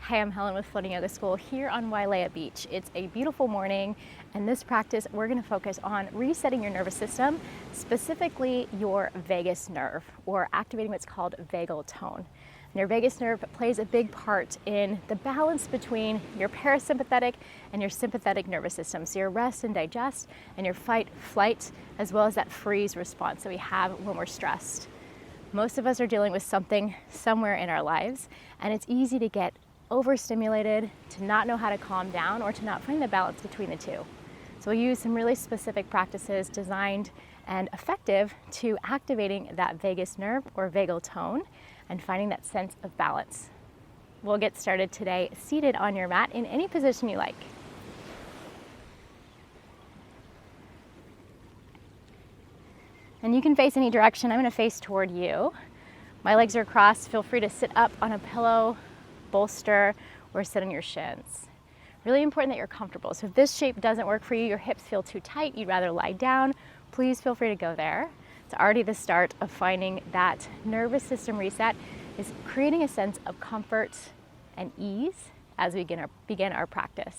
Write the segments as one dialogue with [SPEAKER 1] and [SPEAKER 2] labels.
[SPEAKER 1] Hi, I'm Helen with Floating Yoga School here on Wailea Beach. It's a beautiful morning, and this practice we're going to focus on resetting your nervous system, specifically your vagus nerve, or activating what's called vagal tone. And your vagus nerve plays a big part in the balance between your parasympathetic and your sympathetic nervous system. So your rest and digest and your fight, flight, as well as that freeze response that we have when we're stressed. Most of us are dealing with something somewhere in our lives, and it's easy to get overstimulated, to not know how to calm down, or to not find the balance between the two. So we'll use some really specific practices designed and effective to activating that vagus nerve or vagal tone and finding that sense of balance. We'll get started today seated on your mat in any position you like. And you can face any direction. I'm going to face toward you. My legs are crossed. Feel free to sit up on a pillow, bolster, or sit on your shins. Really important that you're comfortable. So if this shape doesn't work for you, your hips feel too tight, you'd rather lie down, please feel free to go there. It's already the start of finding that nervous system reset, is creating a sense of comfort and ease as we begin our practice.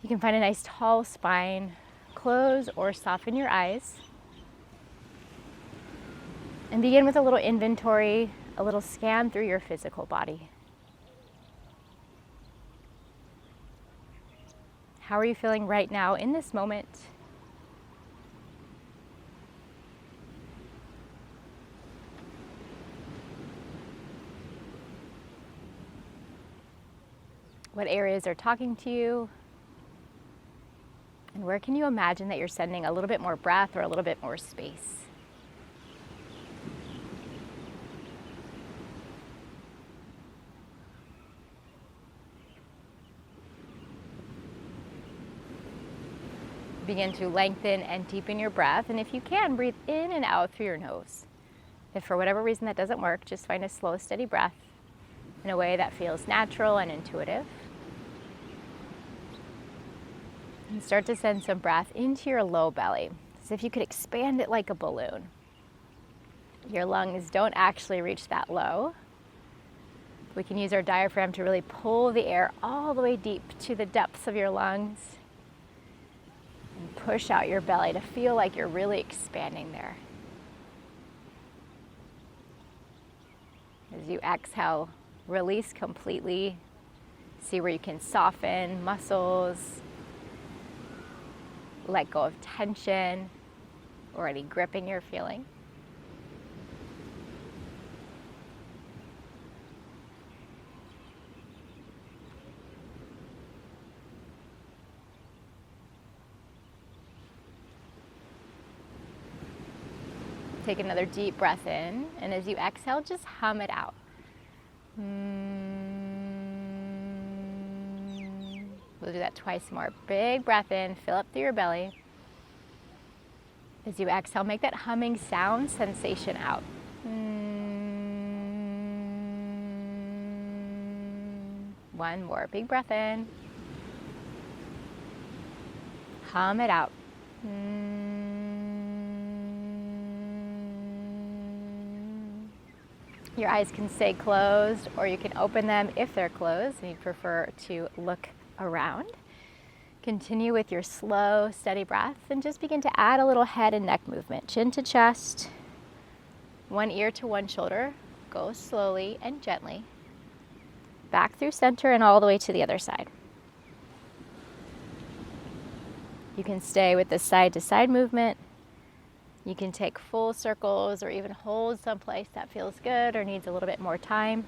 [SPEAKER 1] You can find a nice tall spine, close or soften your eyes, and begin with a little inventory, a little scan through your physical body. How are you feeling right now in this moment? What areas are talking to you? And where can you imagine that you're sending a little bit more breath or a little bit more space? Begin to lengthen and deepen your breath, and if you can, breathe in and out through your nose. If for whatever reason that doesn't work, just find a slow, steady breath in a way that feels natural and intuitive. And start to send some breath into your low belly, as if you could expand it like a balloon. Your lungs don't actually reach that low. We can use our diaphragm to really pull the air all the way deep to the depths of your lungs. And push out your belly to feel like you're really expanding there. As you exhale, release completely. See where you can soften muscles, let go of tension or any gripping you're feeling. Take another deep breath in, and as you exhale, just hum it out. We'll do that twice more. Big breath in, fill up through your belly. As you exhale, make that humming sound sensation out. One more. Big breath in. Hum it out. Your eyes can stay closed, or you can open them if they're closed and you prefer to look around. Continue with your slow, steady breath and just begin to add a little head and neck movement. Chin to chest, one ear to one shoulder. Go slowly and gently. Back through center and all the way to the other side. You can stay with the side to side movement. You can take full circles or even hold someplace that feels good or needs a little bit more time.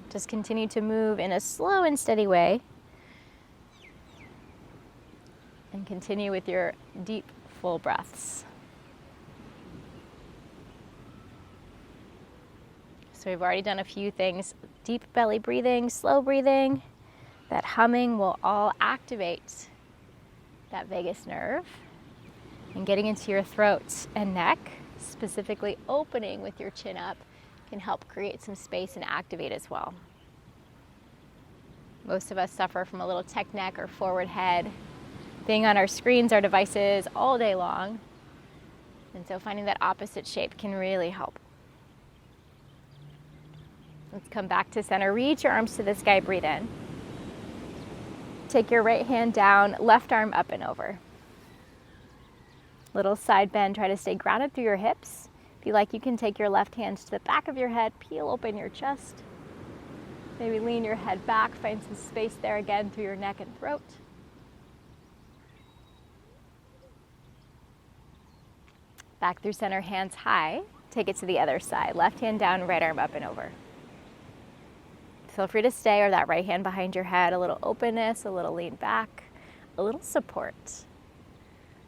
[SPEAKER 1] Just continue to move in a slow and steady way. And continue with your deep, full breaths. So we've already done a few things. Deep belly breathing, slow breathing. That humming will all activate that vagus nerve, and getting into your throat and neck, specifically opening with your chin up, can help create some space and activate as well. Most of us suffer from a little tech neck or forward head, being on our screens, our devices all day long, and so finding that opposite shape can really help. Let's come back to center. Reach your arms to the sky, breathe in. Take your right hand down, left arm up and over. Little side bend, try to stay grounded through your hips. If you like, you can take your left hand to the back of your head, peel open your chest. Maybe lean your head back, find some space there again through your neck and throat. Back through center, hands high. Take it to the other side. Left hand down, right arm up and over. Feel free to stay, or that right hand behind your head, a little openness, a little lean back, a little support.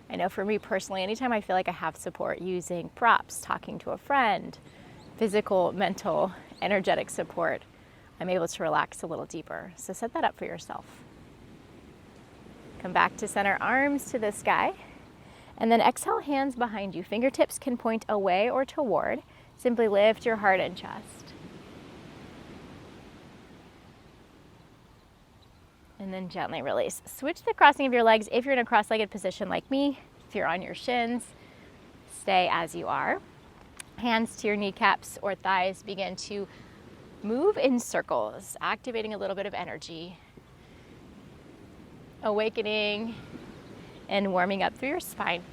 [SPEAKER 1] I know for me personally, anytime I feel like I have support using props, talking to a friend, physical, mental, energetic support, I'm able to relax a little deeper. So set that up for yourself. Come back to center, arms to the sky. And then exhale, hands behind you. Fingertips can point away or toward. Simply lift your heart and chest. And then gently release. Switch the crossing of your legs if you're in a cross-legged position like me. If you're on your shins, stay as you are. Hands to your kneecaps or thighs. Begin to move in circles, activating a little bit of energy. Awakening and warming up through your spine.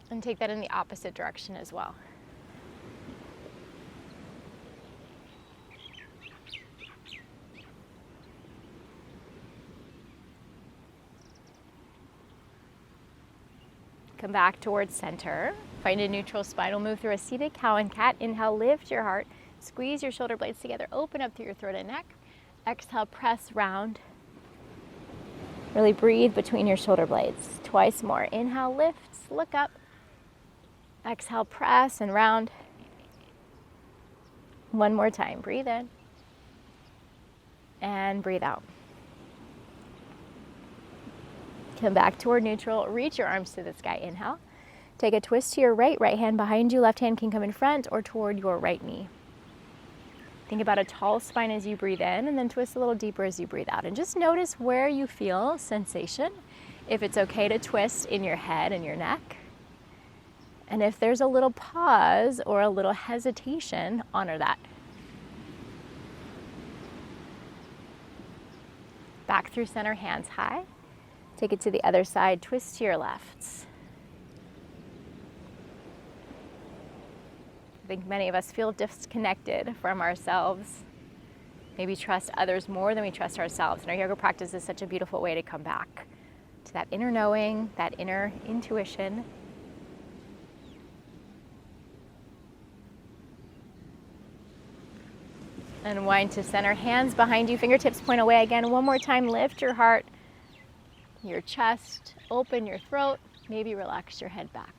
[SPEAKER 1] And take that in the opposite direction as well. Come back towards center. Find a neutral spine. We'll move through a seated cow and cat. Inhale, lift your heart. Squeeze your shoulder blades together. Open up through your throat and neck. Exhale, press round. Really breathe between your shoulder blades. Twice more. Inhale, lift, look up. Exhale, press and round. One more time. Breathe in. And breathe out. Come back toward neutral. Reach your arms to the sky. Inhale. Take a twist to your right. Right hand behind you. Left hand can come in front or toward your right knee. Think about a tall spine as you breathe in, and then twist a little deeper as you breathe out. And just notice where you feel sensation. If it's okay to twist in your head and your neck. And if there's a little pause or a little hesitation, honor that. Back through center, hands high. Take it to the other side, twist to your left. I think many of us feel disconnected from ourselves. Maybe trust others more than we trust ourselves. And our yoga practice is such a beautiful way to come back to that inner knowing, that inner intuition. And wind to center, hands behind you, fingertips point away again. One more time, lift your heart, your chest, open your throat, maybe relax your head back.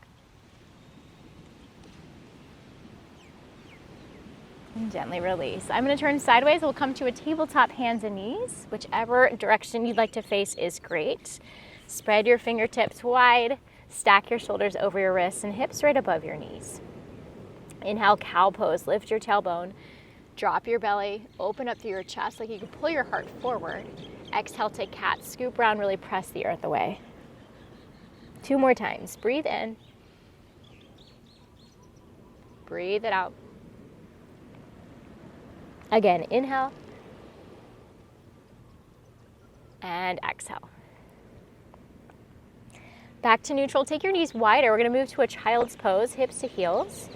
[SPEAKER 1] And gently release. I'm going to turn sideways. We'll come to a tabletop, hands and knees. Whichever direction you'd like to face is great. Spread your fingertips wide, stack your shoulders over your wrists and hips right above your knees. Inhale, cow pose, lift your tailbone, drop your belly, open up through your chest like you can pull your heart forward. Exhale, take cat, scoop around, really press the earth away. 2 more times. Breathe in. Breathe it out. Again, inhale. And exhale. Back to neutral. Take your knees wider. We're going to move to a child's pose, hips to heels.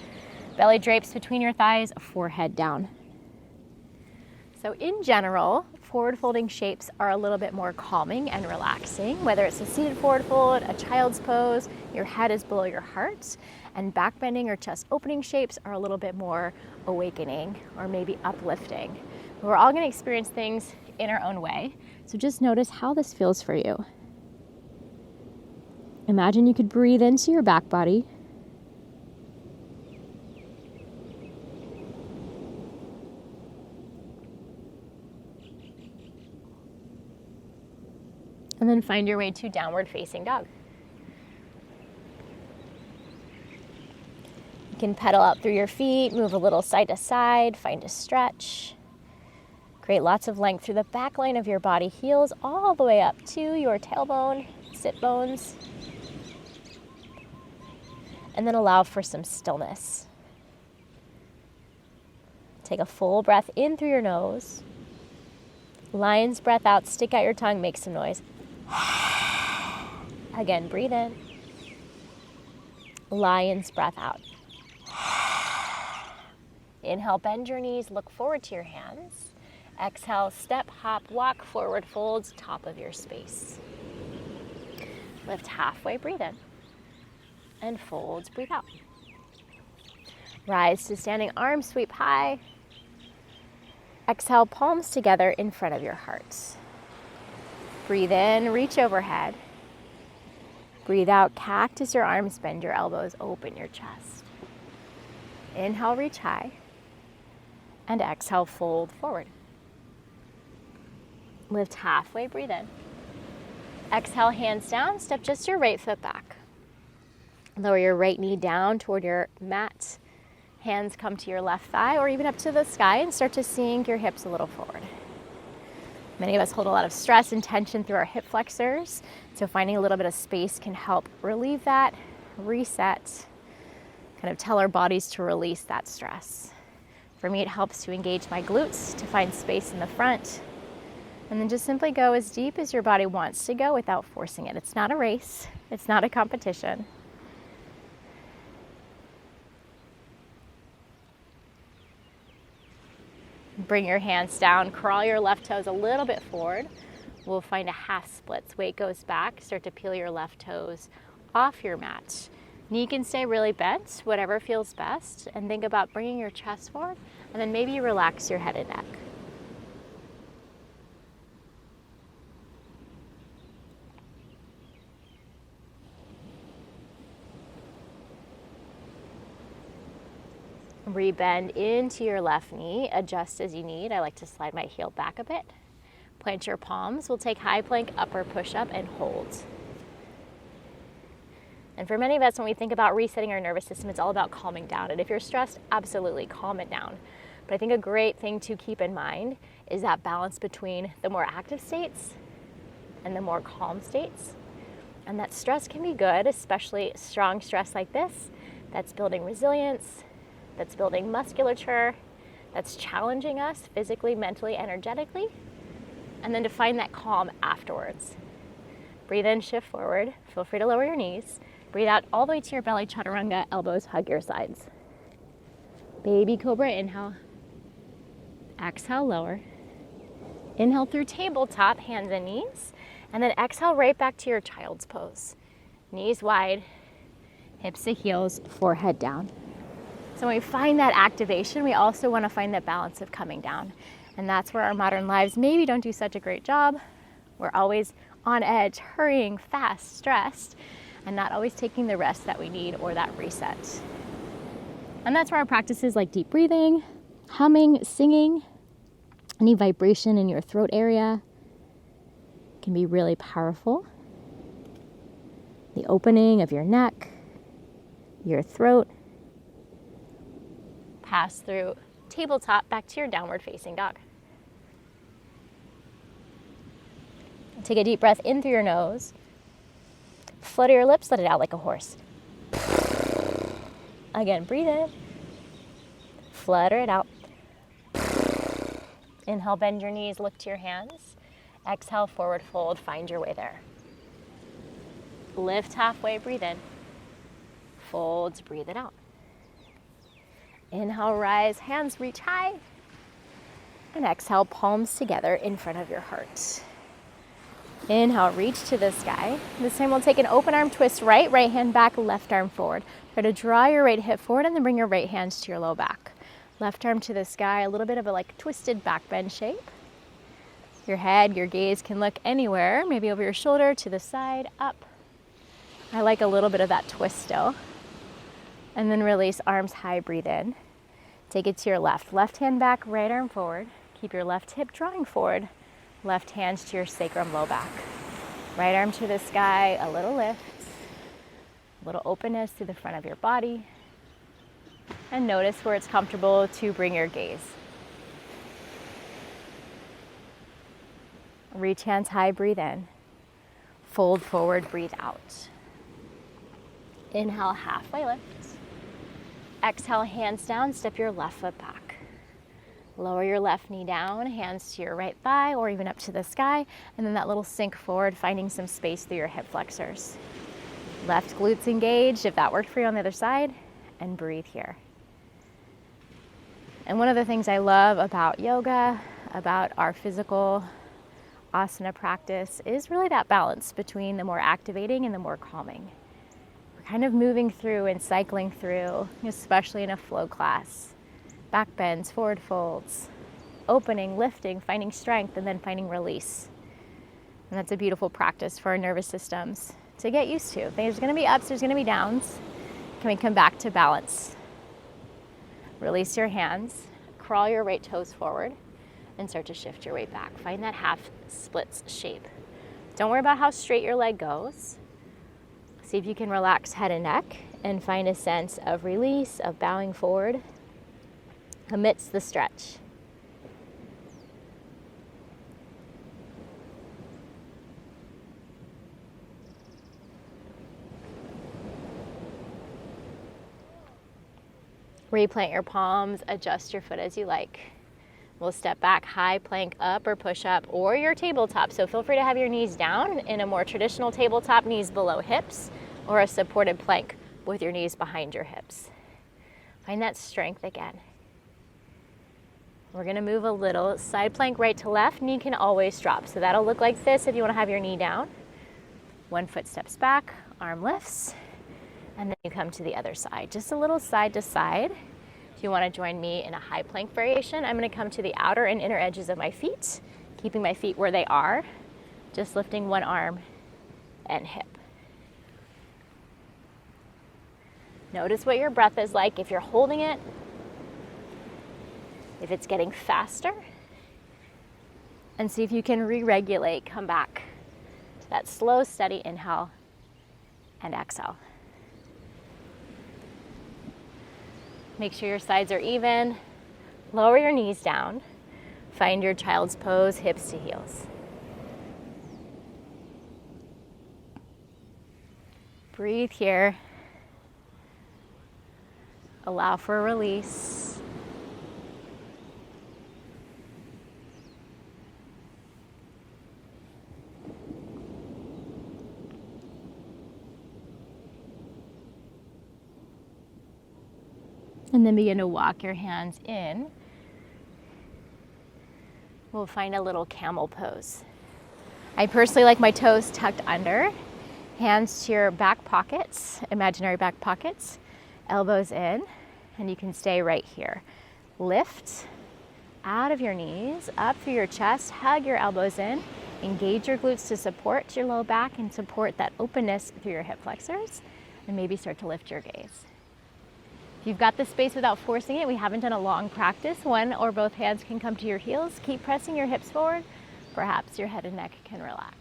[SPEAKER 1] Belly drapes between your thighs, forehead down. So in general, forward folding shapes are a little bit more calming and relaxing, whether it's a seated forward fold, a child's pose, your head is below your heart, and back bending or chest opening shapes are a little bit more awakening or maybe uplifting. But we're all going to experience things in our own way, so just notice how this feels for you. Imagine you could breathe into your back body. And then find your way to downward facing dog. You can pedal out through your feet, move a little side to side, find a stretch. Create lots of length through the back line of your body, heels all the way up to your tailbone, sit bones. And then allow for some stillness. Take a full breath in through your nose. Lion's breath out, stick out your tongue, make some noise. Again, breathe in. Lion's breath out. Inhale, bend your knees, look forward to your hands. Exhale, step, hop, walk, forward folds, top of your space. Lift halfway, breathe in. And folds, breathe out. Rise to standing arms, sweep high. Exhale, palms together in front of your heart. Breathe in, reach overhead. Breathe out, cactus your arms, bend your elbows, open your chest. Inhale, reach high. And exhale, fold forward. Lift halfway, breathe in. Exhale, hands down, step just your right foot back. Lower your right knee down toward your mat. Hands come to your left thigh or even up to the sky and start to sink your hips a little forward. Many of us hold a lot of stress and tension through our hip flexors, so finding a little bit of space can help relieve that, reset, kind of tell our bodies to release that stress. For me, it helps to engage my glutes, to find space in the front, and then just simply go as deep as your body wants to go without forcing it. It's not a race, it's not a competition. Bring your hands down, crawl your left toes a little bit forward. We'll find a half splits. Weight goes back, start to peel your left toes off your mat. Knee can stay really bent, whatever feels best, and think about bringing your chest forward, and then maybe you relax your head and neck. Rebend into your left knee, adjust as you need. I like to slide my heel back a bit. Plant your palms. We'll take high plank, upper push-up, and hold. And for many of us, when we think about resetting our nervous system, it's all about calming down. And if you're stressed, absolutely calm it down. But I think a great thing to keep in mind is that balance between the more active states and the more calm states. And that stress can be good, especially strong stress like this. That's building resilience, that's building musculature, that's challenging us physically, mentally, energetically, and then to find that calm afterwards. Breathe in, shift forward. Feel free to lower your knees. Breathe out all the way to your belly, chaturanga, elbows hug your sides. Baby cobra, inhale. Exhale, lower. Inhale through tabletop, hands and knees, and then exhale right back to your child's pose. Knees wide, hips to heels, forehead down. So when we find that activation, we also want to find that balance of coming down. And that's where our modern lives maybe don't do such a great job. We're always on edge, hurrying, fast, stressed, and not always taking the rest that we need or that reset. And that's where our practices like deep breathing, humming, singing, any vibration in your throat area can be really powerful. The opening of your neck, your throat, pass through tabletop back to your downward facing dog. Take a deep breath in through your nose. Flutter your lips, let it out like a horse. Again, breathe in. Flutter it out. Inhale, bend your knees, look to your hands. Exhale, forward fold, find your way there. Lift halfway, breathe in. Folds, breathe it out. Inhale, rise, hands reach high. And exhale, palms together in front of your heart. Inhale, reach to the sky. This time we'll take an open arm twist right hand back, left arm forward. Try to draw your right hip forward and then bring your right hands to your low back. Left arm to the sky, a little bit of a like twisted back bend shape. Your head, your gaze can look anywhere, maybe over your shoulder, to the side, up. I like a little bit of that twist still. And then release, arms high, breathe in. Take it to your left. Left hand back, right arm forward. Keep your left hip drawing forward. Left hands to your sacrum, low back. Right arm to the sky, a little lift. A little openness through the front of your body. And notice where it's comfortable to bring your gaze. Reach hands high, breathe in. Fold forward, breathe out. Inhale, halfway lift. Exhale, hands down, step your left foot back. Lower your left knee down, hands to your right thigh or even up to the sky, and then that little sink forward, finding some space through your hip flexors. Left glutes engaged, if that worked for you on the other side, and breathe here. And one of the things I love about yoga, about our physical asana practice, is really that balance between the more activating and the more calming. We're kind of moving through and cycling through, especially in a flow class. Back bends, forward folds, opening, lifting, finding strength, and then finding release. And that's a beautiful practice for our nervous systems to get used to. There's going to be ups, there's going to be downs. Can we come back to balance? Release your hands, crawl your right toes forward, and start to shift your weight back. Find that half splits shape. Don't worry about how straight your leg goes. See if you can relax head and neck and find a sense of release, of bowing forward amidst the stretch. Replant your palms, adjust your foot as you like. We'll step back, high plank up or push up, or your tabletop. So feel free to have your knees down in a more traditional tabletop, knees below hips, or a supported plank with your knees behind your hips. Find that strength again. We're gonna move a little side plank right to left. Knee can always drop. So that'll look like this if you wanna have your knee down. One foot steps back, arm lifts, and then you come to the other side. Just a little side to side. If you wanna join me in a high plank variation, I'm gonna come to the outer and inner edges of my feet, keeping my feet where they are, just lifting one arm and hip. Notice what your breath is like, if you're holding it, if it's getting faster, and see if you can re-regulate, come back to that slow, steady inhale and exhale. Make sure your sides are even. Lower your knees down. Find your child's pose, hips to heels. Breathe here. Allow for a release. And then begin to walk your hands in. We'll find a little camel pose. I personally like my toes tucked under, hands to your back pockets, imaginary back pockets, elbows in, and you can stay right here. Lift out of your knees, up through your chest, hug your elbows in, engage your glutes to support your low back and support that openness through your hip flexors, and maybe start to lift your gaze. If you've got the space without forcing it, we haven't done a long practice, one or both hands can come to your heels. Keep pressing your hips forward. Perhaps your head and neck can relax.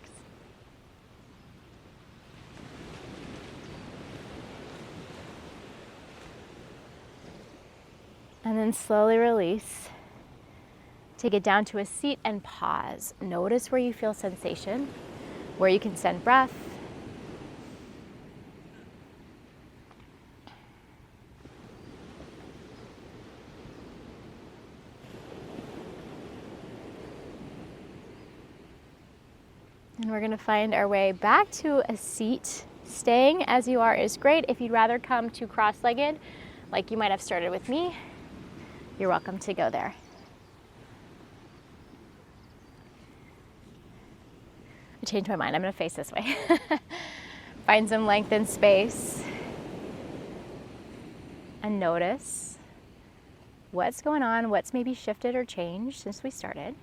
[SPEAKER 1] And then slowly release. Take it down to a seat and pause. Notice where you feel sensation, where you can send breath. And we're gonna find our way back to a seat. Staying as you are is great. If you'd rather come to cross-legged, like you might have started with me, you're welcome to go there. I changed my mind, I'm gonna face this way. Find some length and space. And notice what's going on, what's maybe shifted or changed since we started.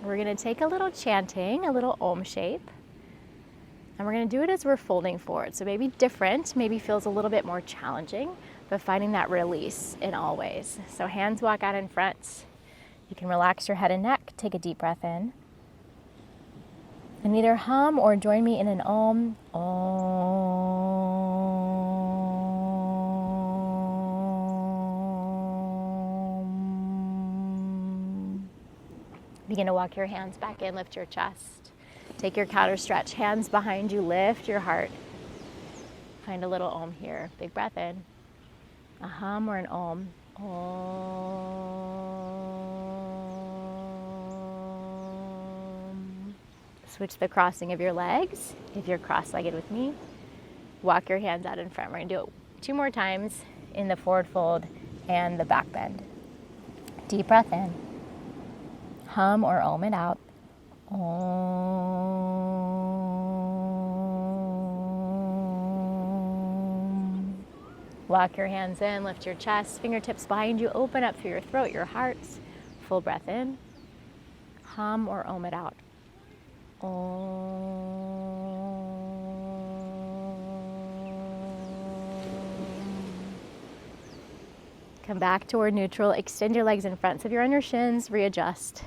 [SPEAKER 1] We're gonna take a little chanting, a little Om shape, and we're gonna do it as we're folding forward. So maybe different, maybe feels a little bit more challenging, but finding that release in all ways. So hands walk out in front. You can relax your head and neck, take a deep breath in. And either hum or join me in an Om. Begin to walk your hands back in, lift your chest. Take your counter stretch, hands behind you, lift your heart. Find a little om here. Big breath in. A hum or an om. Om. Switch the crossing of your legs. If you're cross-legged with me, walk your hands out in front. We're going to do it 2 more times in the forward fold and the back bend. Deep breath in. Hum or om it out. Om. Walk your hands in, lift your chest, fingertips behind you, open up through your throat, your heart. Full breath in. Hum or om it out. Come back toward neutral. Extend your legs in front. So if you're on your shins, readjust.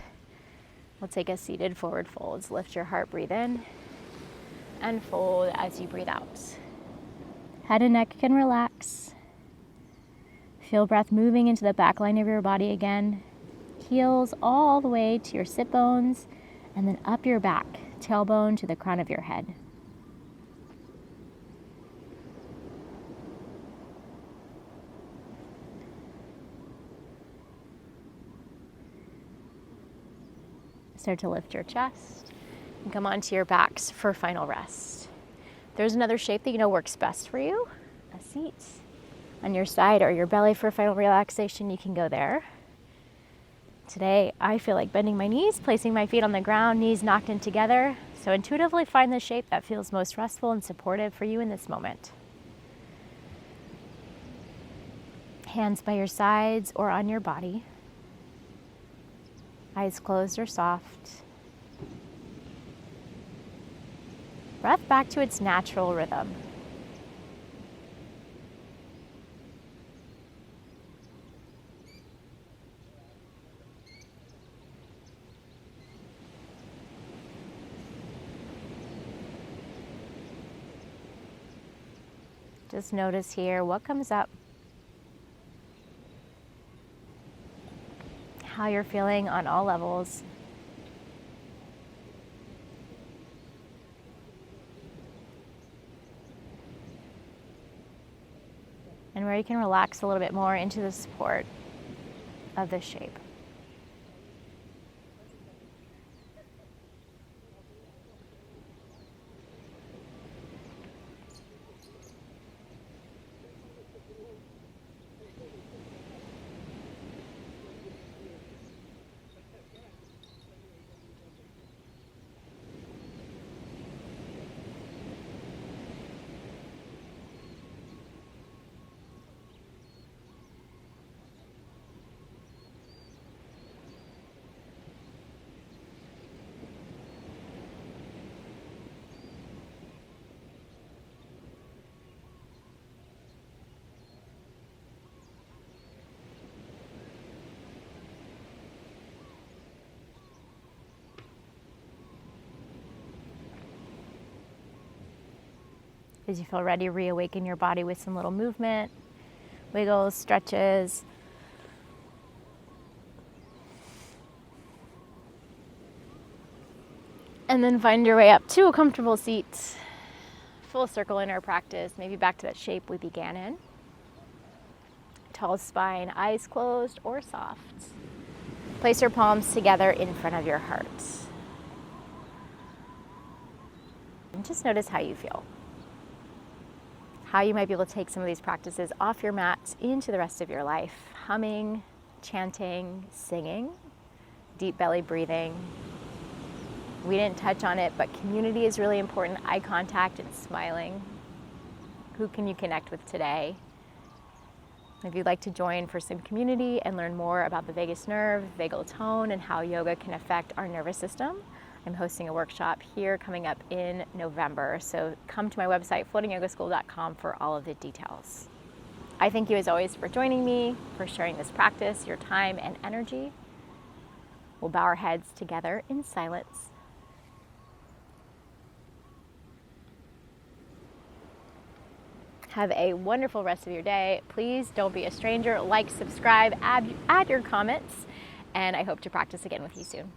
[SPEAKER 1] We'll take a seated forward fold. Lift your heart, breathe in, and fold as you breathe out. Head and neck can relax. Feel breath moving into the back line of your body again. Heels all the way to your sit bones, and then up your back, tailbone to the crown of your head. Start to lift your chest and come onto your backs for final rest. There's another shape that you know works best for you. A seat on your side or your belly for final relaxation, you can go there. Today, I feel like bending my knees, placing my feet on the ground, knees knocked in together. So intuitively find the shape that feels most restful and supportive for you in this moment. Hands by your sides or on your body. Eyes closed or soft. Breath back to its natural rhythm. Just notice here what comes up. How you're feeling on all levels. And where you can relax a little bit more into the support of this shape. As you feel ready, reawaken your body with some little movement, wiggles, stretches. And then find your way up to a comfortable seat. Full circle in our practice, maybe back to that shape we began in. Tall spine, eyes closed or soft. Place your palms together in front of your heart. And just notice how you feel. How you might be able to take some of these practices off your mat into the rest of your life. Humming, chanting, singing, deep belly breathing. We didn't touch on it, but community is really important. Eye contact and smiling. Who can you connect with today? If you'd like to join for some community and learn more about the vagus nerve, vagal tone, and how yoga can affect our nervous system, I'm hosting a workshop here coming up in November. So come to my website, floatingyogaschool.com, for all of the details. I thank you as always for joining me, for sharing this practice, your time and energy. We'll bow our heads together in silence. Have a wonderful rest of your day. Please don't be a stranger. Like, subscribe, add your comments, and I hope to practice again with you soon.